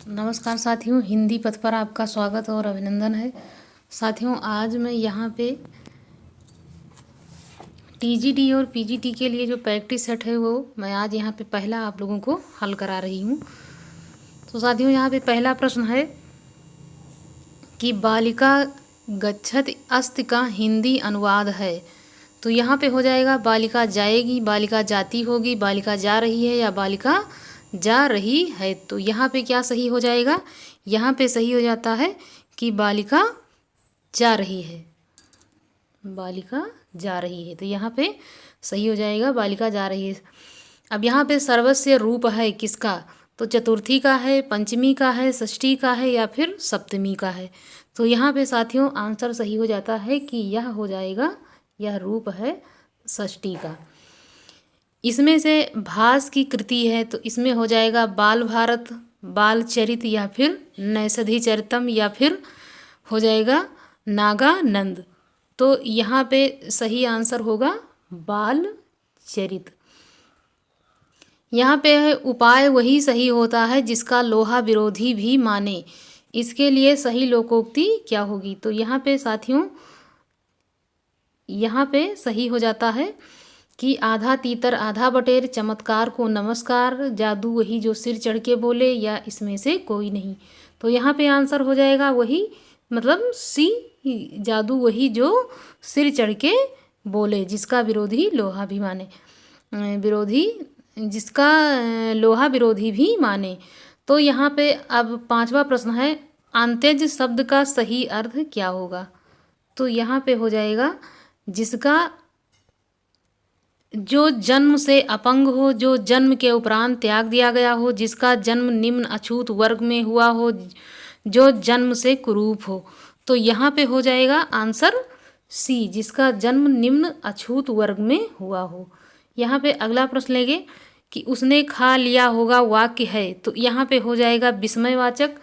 नमस्कार साथियों, हिंदी पथ पर आपका स्वागत और अभिनंदन है। साथियों, आज मैं यहाँ पे टीजीटी और पीजीटी के लिए जो प्रैक्टिस सेट है वो मैं आज यहाँ पे पहला आप लोगों को हल करा रही हूँ। तो साथियों, यहाँ पे पहला प्रश्न है कि बालिका गच्छति अस्ति का हिंदी अनुवाद है। तो यहाँ पे हो जाएगा बालिका जाएगी, बालिका जाती होगी, बालिका जा रही है या बालिका जा रही है। तो यहाँ पे क्या सही हो जाएगा? यहाँ पे सही हो जाता है कि बालिका जा रही है, बालिका जा रही है। तो यहाँ पे सही हो जाएगा बालिका जा रही है। अब यहाँ पे सर्वस्व रूप है किसका? तो चतुर्थी का है, पंचमी का है, षष्ठी का है या फिर सप्तमी का है। तो यहाँ पे साथियों आंसर सही हो जाता है कि यह हो जाएगा, यह रूप है षष्ठी का। इसमें से भास की कृति है तो इसमें हो जाएगा बाल भारत, बाल चरित या फिर नैषधि चरितम या फिर हो जाएगा नागानंद। तो यहाँ पे सही आंसर होगा बाल चरित। यहाँ पे है उपाय वही सही होता है जिसका लोहा विरोधी भी माने। इसके लिए सही लोकोक्ति क्या होगी? तो यहाँ पे साथियों यहाँ पे सही हो जाता है कि आधा तीतर आधा बटेर, चमत्कार को नमस्कार, जादू वही जो सिर चढ़ के बोले, या इसमें से कोई नहीं। तो यहाँ पे आंसर हो जाएगा वही, मतलब सी, जादू वही जो सिर चढ़ के बोले, जिसका विरोधी लोहा भी माने, विरोधी जिसका लोहा विरोधी भी माने। तो यहाँ पे अब पांचवा प्रश्न है, अंत्यज शब्द का सही अर्थ क्या होगा? तो यहाँ पे हो जाएगा जिसका जो जन्म से अपंग हो, जो जन्म के उपरांत त्याग दिया गया हो, जिसका जन्म निम्न अछूत वर्ग में हुआ हो, जो जन्म से कुरूप हो। तो यहाँ पे हो जाएगा आंसर सी, जिसका जन्म निम्न अछूत वर्ग में हुआ हो। यहाँ पे अगला प्रश्न लेंगे कि उसने खा लिया होगा वाक्य है। तो यहाँ पे हो जाएगा विस्मयवाचक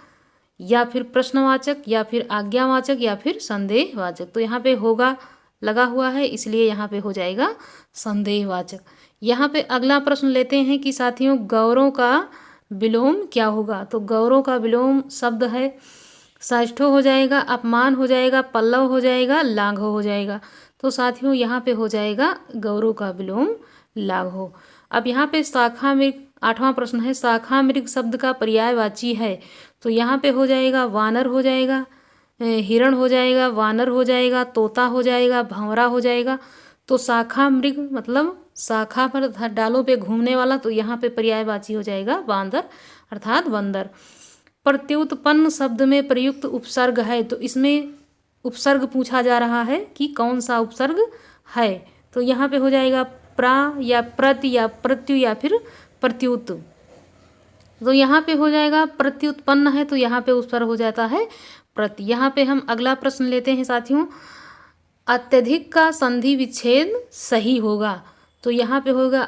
या फिर प्रश्नवाचक या फिर आज्ञावाचक या फिर संदेहवाचक। तो यहाँ पे होगा लगा हुआ है, इसलिए यहाँ पे हो जाएगा संदेहवाचक। यहाँ पे अगला प्रश्न लेते हैं कि साथियों गौरों का विलोम क्या होगा? तो गौरों का विलोम शब्द है साष्ठो हो जाएगा, अपमान हो जाएगा, पल्लव हो जाएगा, लाघव हो जाएगा। तो साथियों यहाँ पे हो जाएगा गौरों का विलोम लाघव। अब यहाँ पे शाखा मृग, आठवां प्रश्न है, शाखा मृग शब्द का पर्यायवाची है। तो यहाँ पे हो जाएगा वानर हो जाएगा, हिरण हो जाएगा, वानर हो जाएगा, तोता हो जाएगा, भंवरा हो जाएगा। तो शाखा मृग मतलब शाखा पर डालों पे घूमने वाला, तो यहाँ पे पर्यायवाची हो जाएगा बांदर अर्थात बंदर। प्रत्युत्पन्न शब्द में प्रयुक्त उपसर्ग है। तो इसमें उपसर्ग पूछा जा रहा है कि कौन सा उपसर्ग है। तो यहाँ पे हो जाएगा प्रा या प्रति या प्रत्यु या फिर प्रत्युत। तो यहाँ पे हो जाएगा प्रत्युत्पन्न है, तो यहाँ पे उपसर्ग हो जाता है प्रति। यहाँ पे हम अगला प्रश्न लेते हैं साथियों, अत्यधिक का संधि विच्छेद सही होगा। तो यहाँ पे होगा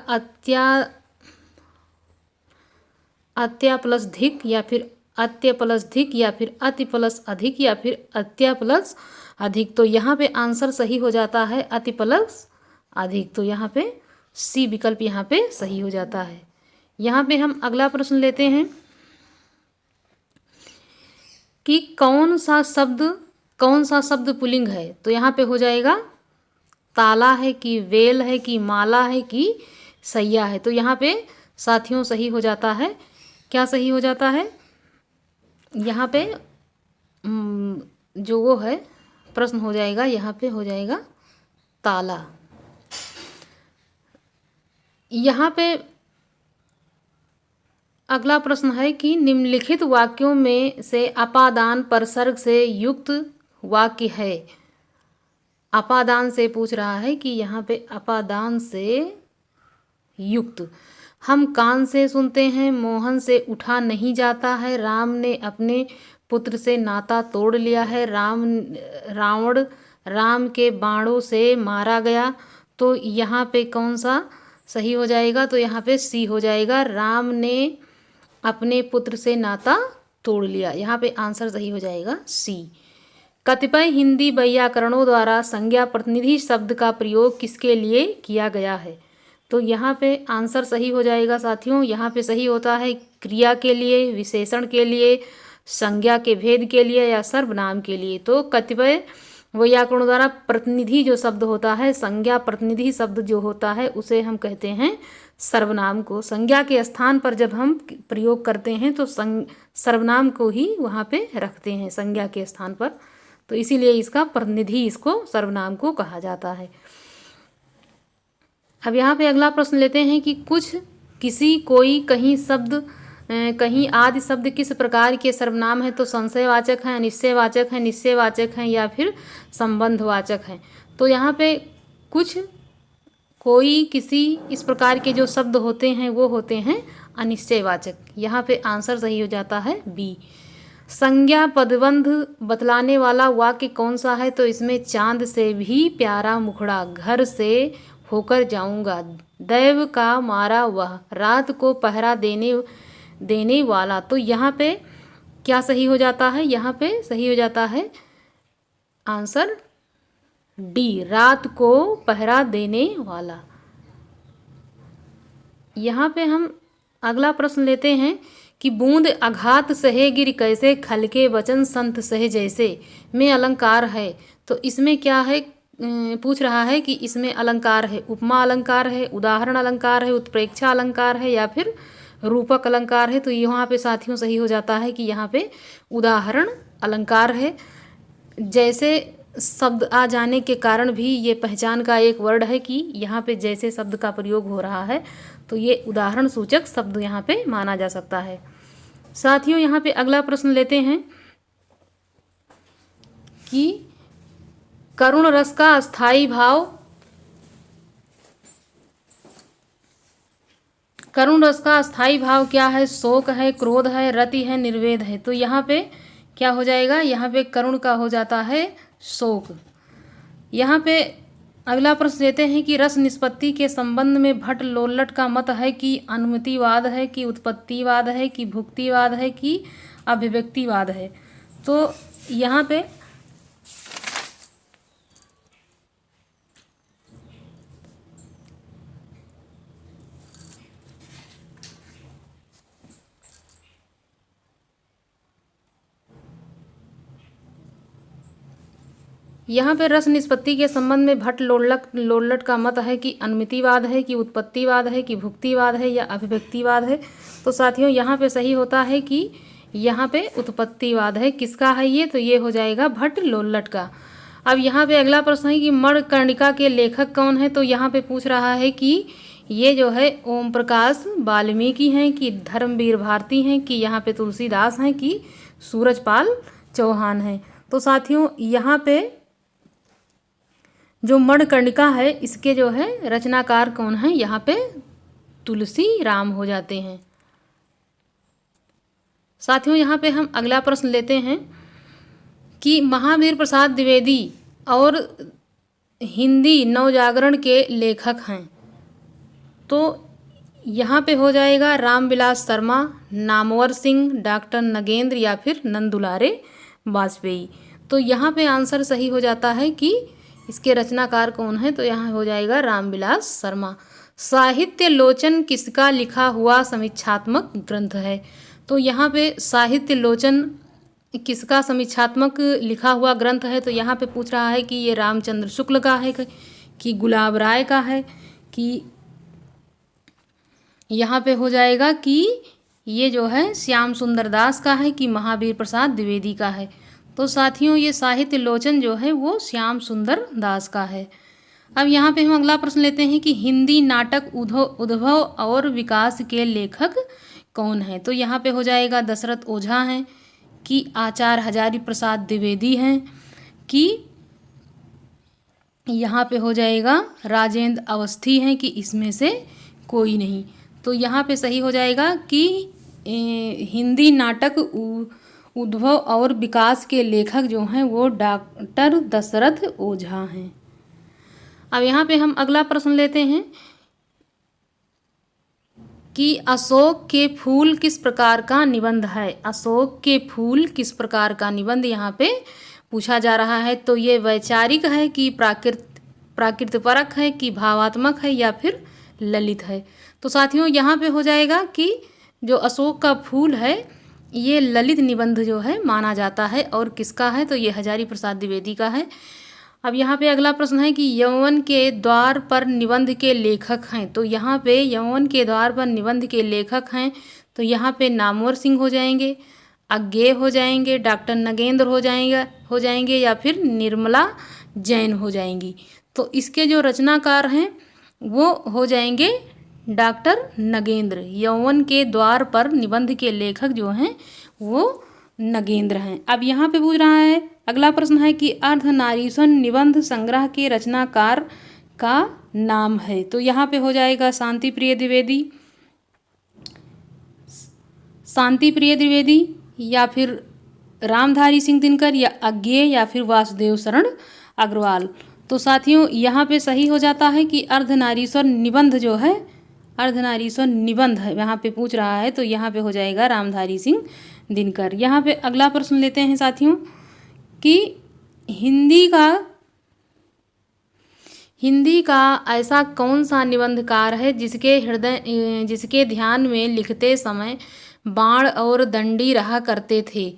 अत्या प्लस धिक या फिर अत्य प्लस धिक या फिर अति प्लस अधिक या फिर अत्या प्लस अधिक। तो यहाँ पे आंसर सही हो जाता है अति प्लस अधिक। तो यहाँ पे सी विकल्प यहाँ पे सही हो जाता है। यहाँ पे हम अगला प्रश्न लेते हैं कि कौन सा शब्द पुल्लिंग है। तो यहाँ पे हो जाएगा ताला है कि वेल है कि माला है कि सैया है। तो यहाँ पे साथियों सही हो जाता है, क्या सही हो जाता है? यहाँ पे जो वो है प्रश्न हो जाएगा, यहाँ पे हो जाएगा ताला। यहाँ पे अगला प्रश्न है कि निम्नलिखित वाक्यों में से अपादान परसर्ग से युक्त वाक्य है। अपादान से पूछ रहा है कि यहाँ पे अपादान से युक्त। हम कान से सुनते हैं, मोहन से उठा नहीं जाता है, राम ने अपने पुत्र से नाता तोड़ लिया है, रावण राम के बाणों से मारा गया। तो यहाँ पे कौन सा सही हो जाएगा? तो यहाँ पे सी हो जाएगा, राम ने अपने पुत्र से नाता तोड़ लिया। यहाँ पे आंसर सही हो जाएगा सी। कतिपय हिंदी वैयाकरणों द्वारा संज्ञा प्रतिनिधि शब्द का प्रयोग किसके लिए किया गया है? तो यहाँ पे आंसर सही हो जाएगा साथियों। यहाँ पे सही होता है क्रिया के लिए, विशेषण के लिए, संज्ञा के भेद के लिए या सर्वनाम के लिए। तो कतिपय व्याकरणों द्वारा प्रतिनिधि जो शब्द होता है, संज्ञा प्रतिनिधि शब्द जो होता है, उसे हम कहते हैं सर्वनाम को। संज्ञा के स्थान पर जब हम प्रयोग करते हैं तो सर्वनाम को ही वहाँ पे रखते हैं संज्ञा के स्थान पर, तो इसीलिए इसका प्रतिनिधि इसको सर्वनाम को कहा जाता है। अब यहाँ पे अगला प्रश्न लेते हैं कि कुछ, किसी, कोई, कहीं शब्द, कहीं आदि शब्द किस प्रकार के सर्वनाम है? तो संशयवाचक हैं, अनिश्चयवाचक हैं, निश्चयवाचक हैं या फिर संबंधवाचक हैं। तो यहाँ पे कुछ, कोई, किसी इस प्रकार के जो शब्द होते हैं वो होते हैं अनिश्चयवाचक। यहाँ पे आंसर सही हो जाता है बी। संज्ञा पदबंध बतलाने वाला वाक्य कौन सा है? तो इसमें चांद से भी प्यारा मुखड़ा, घर से होकर जाऊंगा, दैव का मारा वह, रात को पहरा देने वाला। तो यहाँ पे क्या सही हो जाता है? यहाँ पे सही हो जाता है आंसर डी, रात को पहरा देने वाला। यहाँ पे हम अगला प्रश्न लेते हैं कि बूंद आघात सहे गिर कैसे, खलके वचन संत सहे जैसे में अलंकार है। तो इसमें क्या है? पूछ रहा है कि इसमें अलंकार है, उपमा अलंकार है, उदाहरण अलंकार है, उत्प्रेक्षा अलंकार है या फिर रूपक अलंकार है। तो यहाँ पे साथियों सही हो जाता है कि यहाँ पे उदाहरण अलंकार है। जैसे शब्द आ जाने के कारण भी ये पहचान का एक वर्ड है कि यहाँ पे जैसे शब्द का प्रयोग हो रहा है, तो ये उदाहरण सूचक शब्द यहाँ पे माना जा सकता है। साथियों यहाँ पे अगला प्रश्न लेते हैं कि करुण रस का स्थायी भाव, करुण रस का स्थायी भाव क्या है? शोक है, क्रोध है, रति है, निर्वेद है। तो यहाँ पे क्या हो जाएगा? यहाँ पे करुण का हो जाता है शोक। यहाँ पे अगला प्रश्न देते हैं कि रस निष्पत्ति के संबंध में भट्ट लोल्लट का मत है कि अनुमतिवाद है कि उत्पत्तिवाद है कि भुक्तिवाद है कि अभिव्यक्तिवाद है। तो यहाँ पे रस निष्पत्ति के संबंध में भट्ट लोल्लट का मत है कि अनुमितिवाद है कि उत्पत्तिवाद है कि भुक्तिवाद है या अभिव्यक्तिवाद है। तो साथियों यहाँ पे सही होता है कि यहाँ पे उत्पत्तिवाद है। किसका है ये? तो ये हो जाएगा भट्ट लोल्लट का। अब यहाँ पे अगला प्रश्न है कि मणिकर्णिका के लेखक कौन है? तो यहाँ पे पूछ रहा है कि ये जो है ओम प्रकाश वाल्मीकि हैं कि धर्मवीर भारती हैं कि यहाँ पे तुलसीदास हैं कि सूरजपाल चौहान हैं। तो साथियों यहाँ पे जो मणिकर्णिका है इसके जो है रचनाकार कौन है? यहाँ पे तुलसी राम हो जाते हैं। साथियों यहाँ पे हम अगला प्रश्न लेते हैं कि महावीर प्रसाद द्विवेदी और हिंदी नवजागरण के लेखक हैं। तो यहाँ पे हो जाएगा रामविलास शर्मा, नामवर सिंह, डॉक्टर नगेंद्र या फिर नंदुलारे वाजपेयी। तो यहाँ पे आंसर सही हो जाता है कि इसके रचनाकार कौन है? तो यहाँ हो जाएगा रामविलास शर्मा। साहित्य लोचन किसका लिखा हुआ समीक्षात्मक ग्रंथ है? तो यहाँ पे साहित्य लोचन किसका समीक्षात्मक लिखा हुआ ग्रंथ है? तो यहाँ पे पूछ रहा है कि ये रामचंद्र शुक्ल का है कि गुलाब राय का है कि यहाँ पे हो जाएगा कि ये जो है श्याम सुंदर दास का है कि महावीर प्रसाद द्विवेदी का है। तो साथियों ये साहित्य लोचन जो है वो श्याम सुंदर दास का है। अब यहाँ पे हम अगला प्रश्न लेते हैं कि हिंदी नाटक उद्भव और विकास के लेखक कौन है? तो यहाँ पे हो जाएगा दशरथ ओझा हैं कि आचार्य हजारी प्रसाद द्विवेदी हैं कि यहाँ पे हो जाएगा राजेंद्र अवस्थी हैं कि इसमें से कोई नहीं। तो यहाँ पे सही हो जाएगा कि हिंदी नाटक उद्भव और विकास के लेखक जो हैं वो डॉक्टर दशरथ ओझा हैं। अब यहाँ पे हम अगला प्रश्न लेते हैं कि अशोक के फूल किस प्रकार का निबंध है? अशोक के फूल किस प्रकार का निबंध यहाँ पे पूछा जा रहा है। तो ये वैचारिक है कि प्राकृतपरक है कि भावात्मक है या फिर ललित है। तो साथियों यहाँ पे हो जाएगा कि जो अशोक का फूल है ये ललित निबंध जो है माना जाता है। और किसका है? तो ये हजारी प्रसाद द्विवेदी का है। अब यहाँ पे अगला प्रश्न है कि यौवन के द्वार पर निबंध के लेखक हैं। तो यहाँ पे यौवन के द्वार पर निबंध के लेखक हैं तो यहाँ पे नामवर सिंह हो जाएंगे, अज्ञेय हो जाएंगे, डॉक्टर नगेंद्र हो जाएंगे या फिर निर्मला जैन हो जाएंगी। तो इसके जो रचनाकार हैं वो हो जाएंगे डॉक्टर नगेंद्र। यौवन के द्वार पर निबंध के लेखक जो हैं वो नगेंद्र हैं। अब यहाँ पे पूछ रहा है, अगला प्रश्न है कि अर्धनारीश्वर निबंध संग्रह के रचनाकार का नाम है। तो यहाँ पे हो जाएगा शांति प्रिय द्विवेदी या फिर रामधारी सिंह दिनकर या अज्ञेय या फिर वासुदेव शरण अग्रवाल। तो साथियों यहाँ पे सही हो जाता है कि अर्धनारीश्वर निबंध जो है, अर्धनारीश्वर निबंध है यहाँ पे पूछ रहा है तो यहाँ पे हो जाएगा रामधारी सिंह दिनकर। यहाँ पे अगला प्रश्न लेते हैं साथियों कि हिंदी का ऐसा कौन सा निबंधकार है जिसके ध्यान में लिखते समय बाण और दंडी रहा करते थे।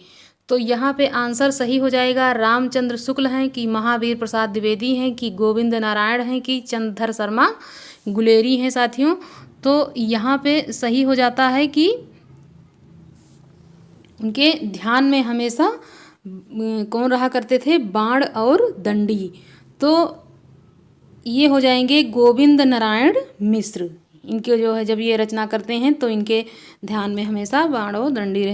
तो यहाँ पे आंसर सही हो जाएगा रामचंद्र शुक्ल हैं कि महावीर प्रसाद द्विवेदी हैं कि गोविंद नारायण हैं कि चंद्रधर शर्मा गुलेरी हैं साथियों। तो यहाँ पे सही हो जाता है कि उनके ध्यान में हमेशा कौन रहा करते थे? बाण और दंडी। तो ये हो जाएंगे गोविंद नारायण मिश्र। इनके जो है जब ये रचना करते हैं तो इनके ध्यान में हमेशा बाण और दंडी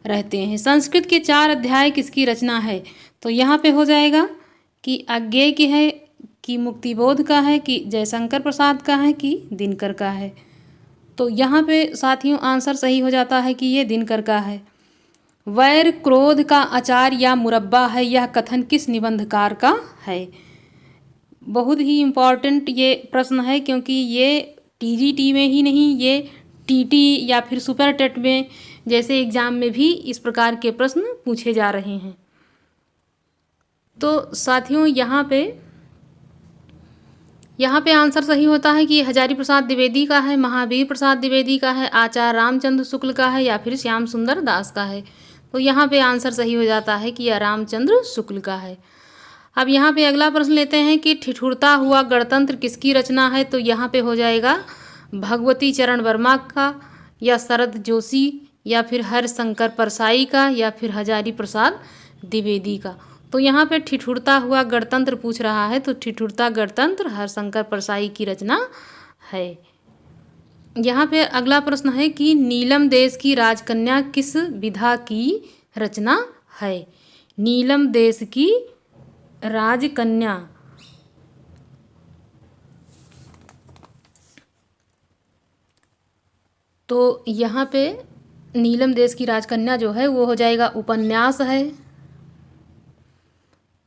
रहते हैं। संस्कृत के 4 अध्याय किसकी रचना है? तो यहाँ पे हो जाएगा कि अज्ञेय की है कि मुक्तिबोध का है कि जयशंकर प्रसाद का है कि दिनकर का है। तो यहाँ पे साथियों आंसर सही हो जाता है कि ये दिनकर का है। वैर क्रोध का अचार या मुरब्बा है, यह कथन किस निबंधकार का है? बहुत ही इम्पॉर्टेंट ये प्रश्न है क्योंकि ये टीजीटी में ही नहीं, ये टीटी या फिर सुपर टेट में जैसे एग्जाम में भी इस प्रकार के प्रश्न पूछे जा रहे हैं। तो साथियों यहाँ पे आंसर सही होता है कि हजारी प्रसाद द्विवेदी का है, महावीर प्रसाद द्विवेदी का है, आचार्य रामचंद्र शुक्ल का है या फिर श्याम सुंदर दास का है। तो यहाँ पे आंसर सही हो जाता है कि यह रामचंद्र शुक्ल का है। अब यहाँ पे अगला प्रश्न लेते हैं कि ठिठुरता हुआ गणतंत्र किसकी रचना है? तो यहाँ पे हो जाएगा भगवती चरण वर्मा का या शरद जोशी या फिर हरिशंकर परसाई का या फिर हजारी प्रसाद द्विवेदी का। तो यहाँ पे ठिठुरता हुआ गणतंत्र पूछ रहा है तो ठिठुरता गणतंत्र हरिशंकर परसाई की रचना है। यहाँ पे अगला प्रश्न है कि नीलम देश की राजकन्या किस विधा की रचना है? नीलम देश की राजकन्या तो यहाँ पे नीलम देश की राजकन्या जो है वो हो जाएगा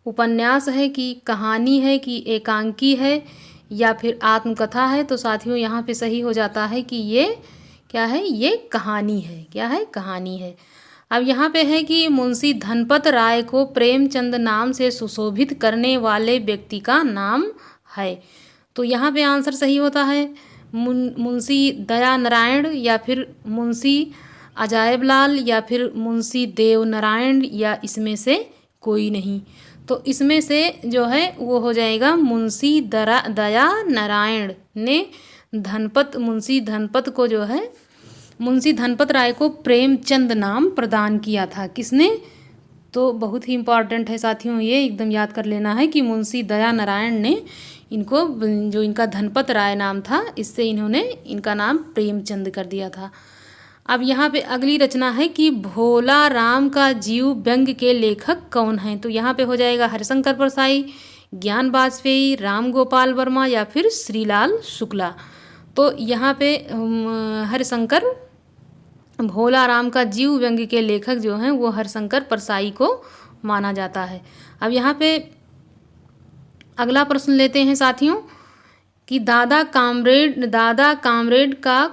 उपन्यास है कि कहानी है कि एकांकी है या फिर आत्मकथा है। तो साथियों यहाँ पे सही हो जाता है कि ये क्या है? ये कहानी है। क्या है? कहानी है। अब यहाँ पे है कि मुंशी धनपत राय को प्रेमचंद नाम से सुशोभित करने वाले व्यक्ति का नाम है। तो यहाँ पे आंसर सही होता है मुंशी दया नारायण या फिर मुंशी अजायबलाल या फिर मुंशी देव नारायण या इसमें से कोई नहीं। तो इसमें से जो है वो हो जाएगा मुंशी दया नारायण ने मुंशी धनपत को जो है मुंशी धनपत राय को प्रेमचंद नाम प्रदान किया था। किसने? तो बहुत ही इम्पॉर्टेंट है साथियों, ये एकदम याद कर लेना है कि मुंशी दया नारायण ने इनको, जो इनका धनपत राय नाम था, इससे इन्होंने इनका नाम प्रेमचंद कर दिया था। अब यहाँ पे अगली रचना है कि भोला राम का जीव व्यंग्य के लेखक कौन हैं? तो यहाँ पे हो जाएगा हरिशंकर परसाई, ज्ञान वाजपेयी, राम गोपाल वर्मा या फिर श्रीलाल शुक्ला। तो यहाँ पे हरिशंकर भोला राम का जीव व्यंग्य के लेखक जो हैं वो हरिशंकर परसाई को माना जाता है। अब यहाँ पे अगला प्रश्न लेते हैं साथियों कि दादा कामरेड का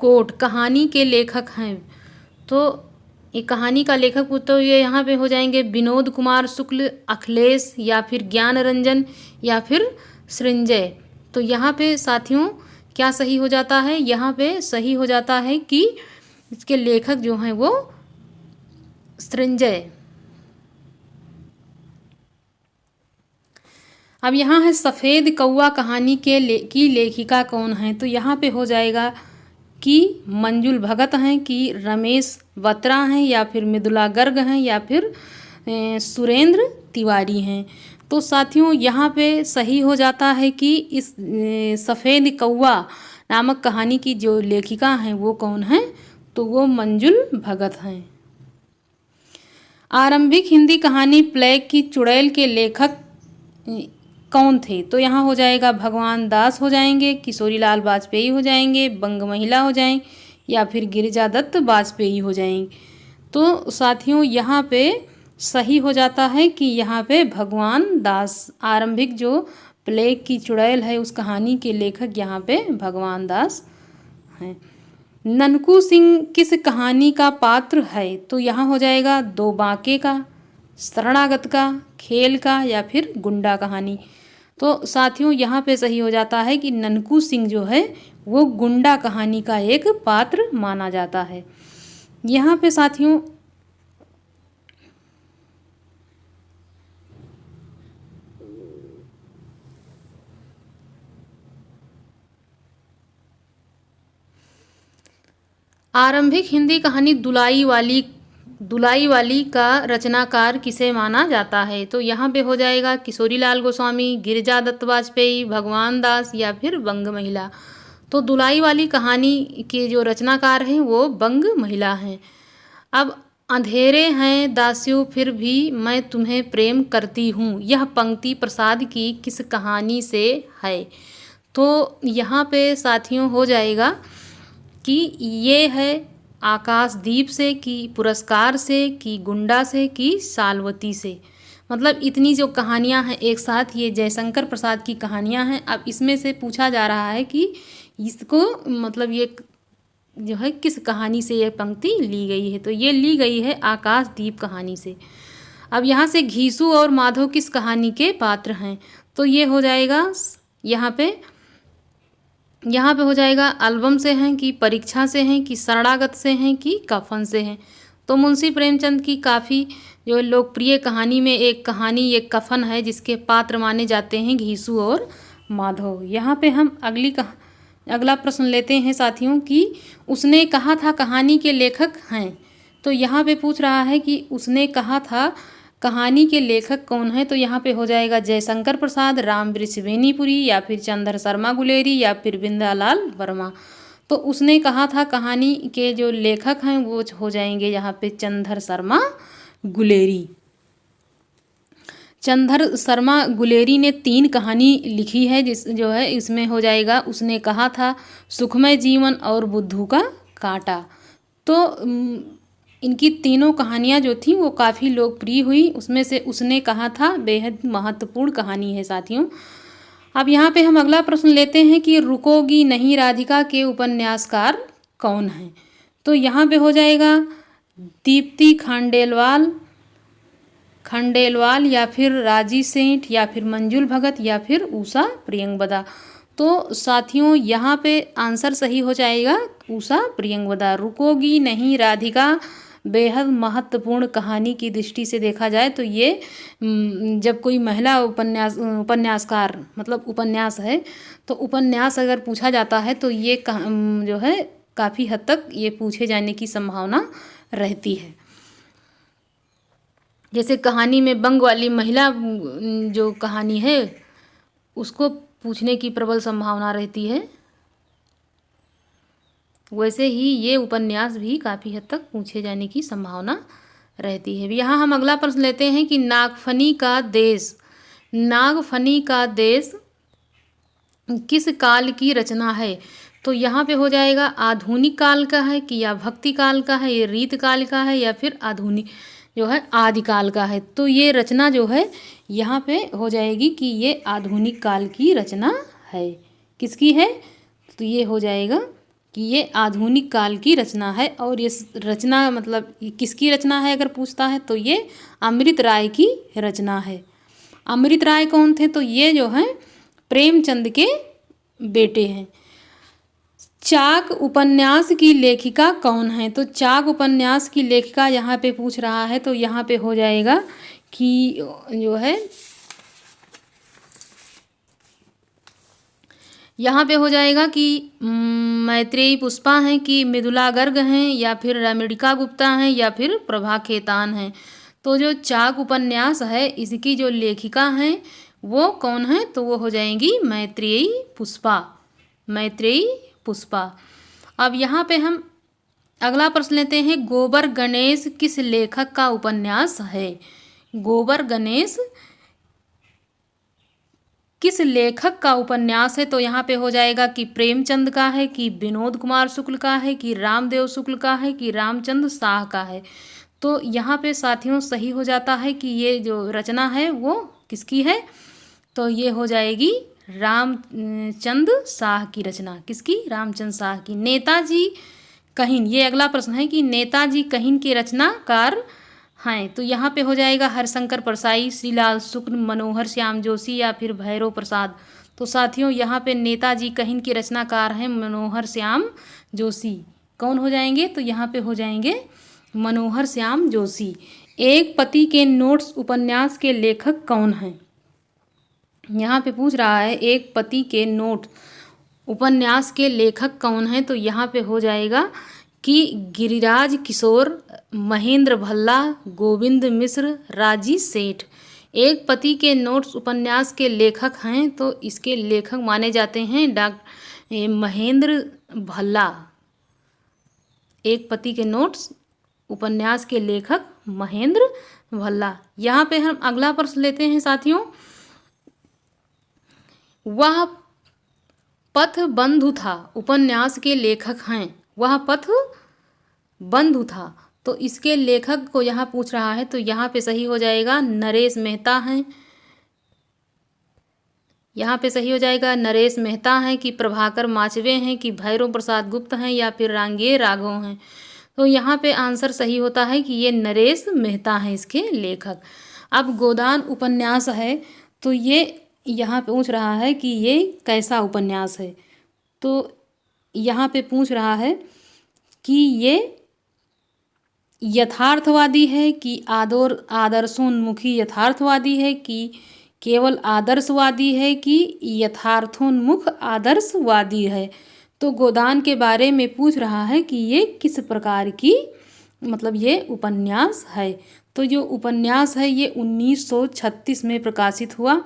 कोट कहानी के लेखक हैं। तो ये कहानी का लेखक तो ये यहाँ पे हो जाएंगे विनोद कुमार शुक्ल, अखिलेश या फिर ज्ञान रंजन या फिर सृंजय। तो यहाँ पे साथियों क्या सही हो जाता है? यहाँ पे सही हो जाता है कि इसके लेखक जो हैं वो सृंजय। अब यहाँ है सफ़ेद कौवा कहानी की लेखिका कौन है? तो यहाँ पे हो जाएगा कि मंजुल भगत हैं, कि रमेश बत्रा हैं, या फिर मृदुला गर्ग हैं, या फिर सुरेंद्र तिवारी हैं। तो साथियों यहाँ पे सही हो जाता है कि इस सफ़ेद कौवा नामक कहानी की जो लेखिका हैं वो कौन हैं? तो वो मंजुल भगत हैं। आरंभिक हिंदी कहानी प्लेग की चुड़ैल के लेखक कौन थे? तो यहाँ हो जाएगा भगवान दास हो जाएंगे, किशोरी लाल वाजपेयी हो जाएंगे, बंग महिला हो जाएं, या फिर गिरिजा दत्त वाजपेयी हो जाएंगे। तो साथियों यहाँ पे सही हो जाता है कि यहाँ पे भगवान दास, आरंभिक जो प्लेग की चुड़ैल है उस कहानी के लेखक यहाँ पे भगवान दास हैं। ननकू सिंह किस कहानी का पात्र है? तो यहाँ हो जाएगा दो बांके का, शरणागत का, खेल का, या फिर गुंडा कहानी। तो साथियों यहाँ पे सही हो जाता है कि ननकू सिंह जो है वो गुंडा कहानी का एक पात्र माना जाता है। यहाँ पे साथियों आरंभिक हिंदी कहानी दुलाई वाली का रचनाकार किसे माना जाता है? तो यहाँ पे हो जाएगा किशोरी लाल गोस्वामी, गिरिजा दत्त वाजपेयी, भगवान दास, या फिर बंग महिला। तो दुलाई वाली कहानी के जो रचनाकार हैं वो बंग महिला हैं। अब अंधेरे हैं दासियों फिर भी मैं तुम्हें प्रेम करती हूँ, यह पंक्ति प्रसाद की किस कहानी से है? तो यहाँ पे साथियों हो जाएगा कि ये है आकाशदीप से, कि पुरस्कार से, कि गुंडा से, कि सालवती से। मतलब इतनी जो कहानियाँ हैं एक साथ, ये जयशंकर प्रसाद की कहानियाँ हैं। अब इसमें से पूछा जा रहा है कि इसको मतलब ये जो है किस कहानी से ये पंक्ति ली गई है? तो ये ली गई है आकाशदीप कहानी से। अब यहाँ से घीसू और माधव किस कहानी के पात्र हैं? तो ये हो जाएगा यहाँ पे हो जाएगा एल्बम से हैं, कि परीक्षा से हैं, कि शरणागत से हैं, कि कफन से हैं। तो मुंशी प्रेमचंद की काफ़ी जो लोकप्रिय कहानी में एक कहानी ये कफन है, जिसके पात्र माने जाते हैं घीसू और माधव। यहाँ पे हम अगला प्रश्न लेते हैं साथियों कि उसने कहा था कहानी के लेखक हैं। तो यहाँ पे पूछ रहा है कि उसने कहा था कहानी के लेखक कौन है? तो यहाँ पे हो जाएगा जयशंकर प्रसाद, रामवृक्ष बेनीपुरी, या फिर चंद्र शर्मा गुलेरी, या फिर बिंदालाल वर्मा। तो उसने कहा था कहानी के जो लेखक हैं वो हो जाएंगे यहाँ पे चंद्र शर्मा गुलेरी। चंद्र शर्मा गुलेरी ने 3 कहानी लिखी है, जो है इसमें हो जाएगा उसने कहा था, सुखमय जीवन और बुद्धू का कांटा। तो इनकी तीनों कहानियाँ जो थी वो काफ़ी लोकप्रिय हुई। उसमें से उसने कहा था बेहद महत्वपूर्ण कहानी है साथियों। अब यहाँ पे हम अगला प्रश्न लेते हैं कि रुकोगी नहीं राधिका के उपन्यासकार कौन हैं? तो यहाँ पे हो जाएगा दीप्ति खंडेलवाल, या फिर राजी सेठ, या फिर मंजुल भगत, या फिर उषा प्रियंवदा। तो साथियों यहाँ पे आंसर सही हो जाएगा उषा प्रियंवदा। रुकोगी नहीं राधिका बेहद महत्वपूर्ण कहानी की दृष्टि से देखा जाए तो ये जब कोई महिला उपन्यासकार मतलब उपन्यास है, तो उपन्यास अगर पूछा जाता है तो ये जो है काफ़ी हद तक ये पूछे जाने की संभावना रहती है। जैसे कहानी में बंग वाली महिला जो कहानी है उसको पूछने की प्रबल संभावना रहती है, वैसे ही ये उपन्यास भी काफ़ी हद तक पूछे जाने की संभावना रहती है। यहाँ हम अगला प्रश्न लेते हैं कि नागफनी का देश किस काल की रचना है? तो यहाँ पे हो जाएगा आधुनिक काल का है, कि या भक्ति काल का है, ये रीत काल का है, या फिर आधुनिक जो है आदिकाल का है। तो ये रचना जो है यहाँ पे हो जाएगी कि ये आधुनिक काल की रचना है। किसकी है? तो ये हो जाएगा कि ये आधुनिक काल की रचना है। और ये रचना मतलब किसकी रचना है अगर पूछता है तो ये अमृत राय की रचना है। अमृत राय कौन थे? तो ये जो हैं प्रेमचंद के बेटे हैं। चाक उपन्यास की लेखिका कौन है? तो चाक उपन्यास की लेखिका यहाँ पे पूछ रहा है, तो यहाँ पे हो जाएगा कि जो है यहाँ पे हो जाएगा कि मैत्रेयी पुष्पा हैं, कि मृदुला गर्ग हैं, या फिर रमणिका गुप्ता हैं, या फिर प्रभा खेतान हैं। तो जो चाक उपन्यास है इसकी जो लेखिका हैं वो कौन है? तो वो हो जाएंगी मैत्रेयी पुष्पा, मैत्रेयी पुष्पा। अब यहाँ पे हम अगला प्रश्न लेते हैं, गोबर गणेश किस लेखक का उपन्यास है? गोबर गणेश किस लेखक का उपन्यास है? तो यहाँ पे हो जाएगा कि प्रेमचंद का है, कि विनोद कुमार शुक्ल का है, कि रामदेव शुक्ल का है, कि रामचंद्र शाह का है। तो यहाँ पे साथियों सही हो जाता है कि ये जो रचना है वो किसकी है? तो ये हो जाएगी रामचंद्र शाह की रचना। किसकी? रामचंद्र शाह की। नेताजी कहिन, ये अगला प्रश्न है कि नेताजी कहिन के रचनाकार हैं? तो यहाँ पे हो जाएगा हरिशंकर परसाई, श्रीलाल शुक्ल, मनोहर श्याम जोशी, या फिर भैरव प्रसाद। तो साथियों यहाँ पे नेताजी कहिन के रचनाकार हैं मनोहर श्याम जोशी। कौन हो जाएंगे? तो यहाँ पे हो जाएंगे मनोहर श्याम जोशी। एक पति के नोट्स उपन्यास के लेखक कौन हैं? यहाँ पे पूछ रहा है एक पति के नोट उपन्यास के लेखक कौन हैं? तो यहाँ पे हो जाएगा कि गिरिराज किशोर, महेंद्र भल्ला, गोविंद मिश्र, राजी सेठ। एक पति के नोट्स उपन्यास के लेखक हैं, तो इसके लेखक माने जाते हैं महेंद्र भल्ला। एक पति के नोट्स उपन्यास के लेखक महेंद्र भल्ला। यहाँ पे हम अगला प्रश्न लेते हैं साथियों, वह पथ बंधु था उपन्यास के लेखक हैं? वह पथ बंधु था, तो इसके लेखक को यहाँ पूछ रहा है। तो यहाँ पे सही हो जाएगा नरेश मेहता हैं। यहाँ पे सही हो जाएगा नरेश मेहता हैं, कि प्रभाकर माचवे हैं, कि भैरव प्रसाद गुप्त हैं, या फिर रांगे राघव हैं। तो यहाँ पे आंसर सही होता है कि ये नरेश मेहता हैं इसके लेखक। अब गोदान उपन्यास है, तो ये यहाँ पे पूछ रहा है कि ये कैसा उपन्यास है? तो यहाँ पे पूछ रहा है कि ये यथार्थवादी है, कि आदर्शोन्मुखी यथार्थवादी है, कि केवल आदर्शवादी है, कि यथार्थोन्मुख आदर्शवादी है। तो गोदान के बारे में पूछ रहा है कि ये किस प्रकार की मतलब ये उपन्यास है। तो जो उपन्यास है ये 1936 में प्रकाशित हुआ।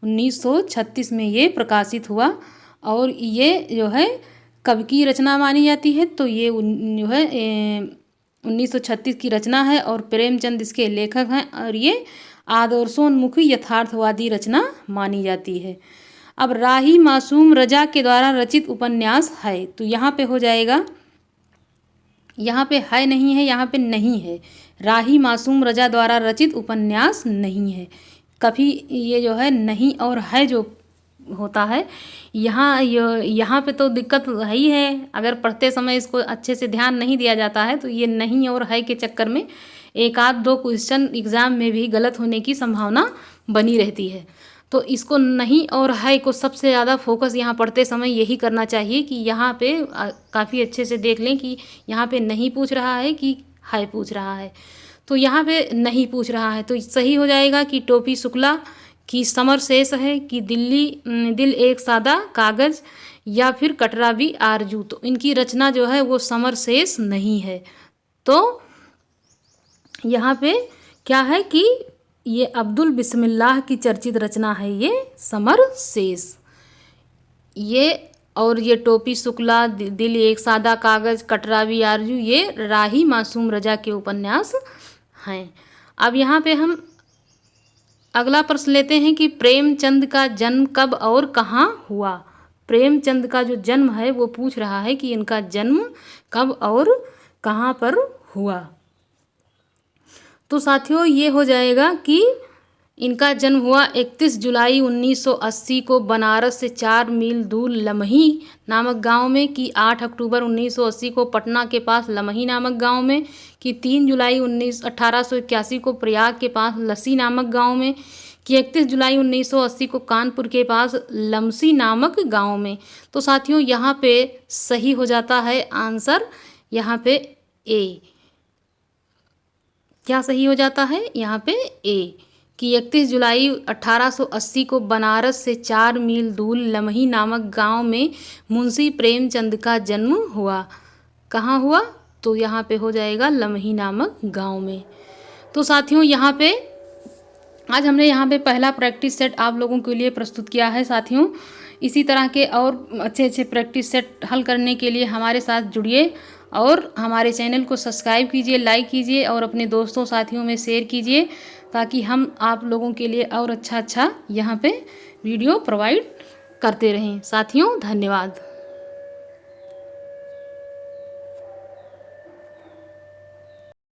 1936 में ये प्रकाशित हुआ, और ये जो है कब की रचना मानी जाती है? तो ये जो है 1936 की रचना है, और प्रेमचंद इसके लेखक हैं, और ये आदर्शोन्मुखी यथार्थवादी रचना मानी जाती है। अब राही मासूम रजा के द्वारा रचित उपन्यास है, तो यहाँ पे हो जाएगा, यहाँ पे है नहीं है, यहाँ पे नहीं है। राही मासूम रजा द्वारा रचित उपन्यास नहीं है। कभी ये जो है नहीं और है जो होता है, यहाँ पे तो दिक्कत है ही है। अगर पढ़ते समय इसको अच्छे से ध्यान नहीं दिया जाता है तो ये नहीं और है के चक्कर में एक आध दो क्वेश्चन एग्ज़ाम में भी गलत होने की संभावना बनी रहती है। तो इसको नहीं और है को सबसे ज़्यादा फोकस यहाँ पढ़ते समय यही करना चाहिए कि यहाँ पे काफ़ी अच्छे से देख लें कि यहाँ पे नहीं पूछ रहा है कि है पूछ रहा है। तो यहाँ पे नहीं पूछ रहा है, तो सही हो जाएगा कि टोपी शुक्ला, कि समर शेष है, कि दिल एक सादा कागज़, या फिर कटरावी आरजू। तो इनकी रचना जो है वो समर शेष नहीं है। तो यहाँ पे क्या है कि ये अब्दुल बिस्मिल्लाह की चर्चित रचना है ये समर शेष। ये और ये टोपी शुक्ला, दिल एक सादा कागज़, कटरावी आरजू, ये राही मासूम रजा के उपन्यास हैं। अब यहाँ पे हम अगला प्रश्न लेते हैं कि प्रेमचंद का जन्म कब और कहाँ हुआ। प्रेमचंद का जो जन्म है वो पूछ रहा है कि इनका जन्म कब और कहाँ पर हुआ। तो साथियों ये हो जाएगा कि इनका जन्म हुआ 31 जुलाई 1980 को बनारस से 4 मील दूर लमही नामक गांव में, कि 8 अक्टूबर 1980 को पटना के पास लमही नामक गांव में, कि 3 जुलाई 1881 को प्रयाग के पास लसी नामक गांव में, कि 31 जुलाई 1980 को कानपुर के पास लमसी नामक गांव में। तो साथियों यहाँ पे सही हो जाता है आंसर यहाँ पे ए। क्या सही हो जाता है यहाँ पे ए कि 31 जुलाई 1880 को बनारस से 4 मील दूर लमही नामक गांव में मुंशी प्रेमचंद का जन्म हुआ। कहाँ हुआ? तो यहाँ पे हो जाएगा लमही नामक गांव में। तो साथियों यहाँ पे आज हमने यहाँ पे पहला प्रैक्टिस सेट आप लोगों के लिए प्रस्तुत किया है। साथियों इसी तरह के और अच्छे अच्छे प्रैक्टिस सेट हल करने के लिए हमारे साथ जुड़िए और हमारे चैनल को सब्सक्राइब कीजिए, लाइक कीजिए और अपने दोस्तों साथियों में शेयर कीजिए ताकि हम आप लोगों के लिए और अच्छा यहाँ पे वीडियो प्रोवाइड करते रहें। साथियों धन्यवाद।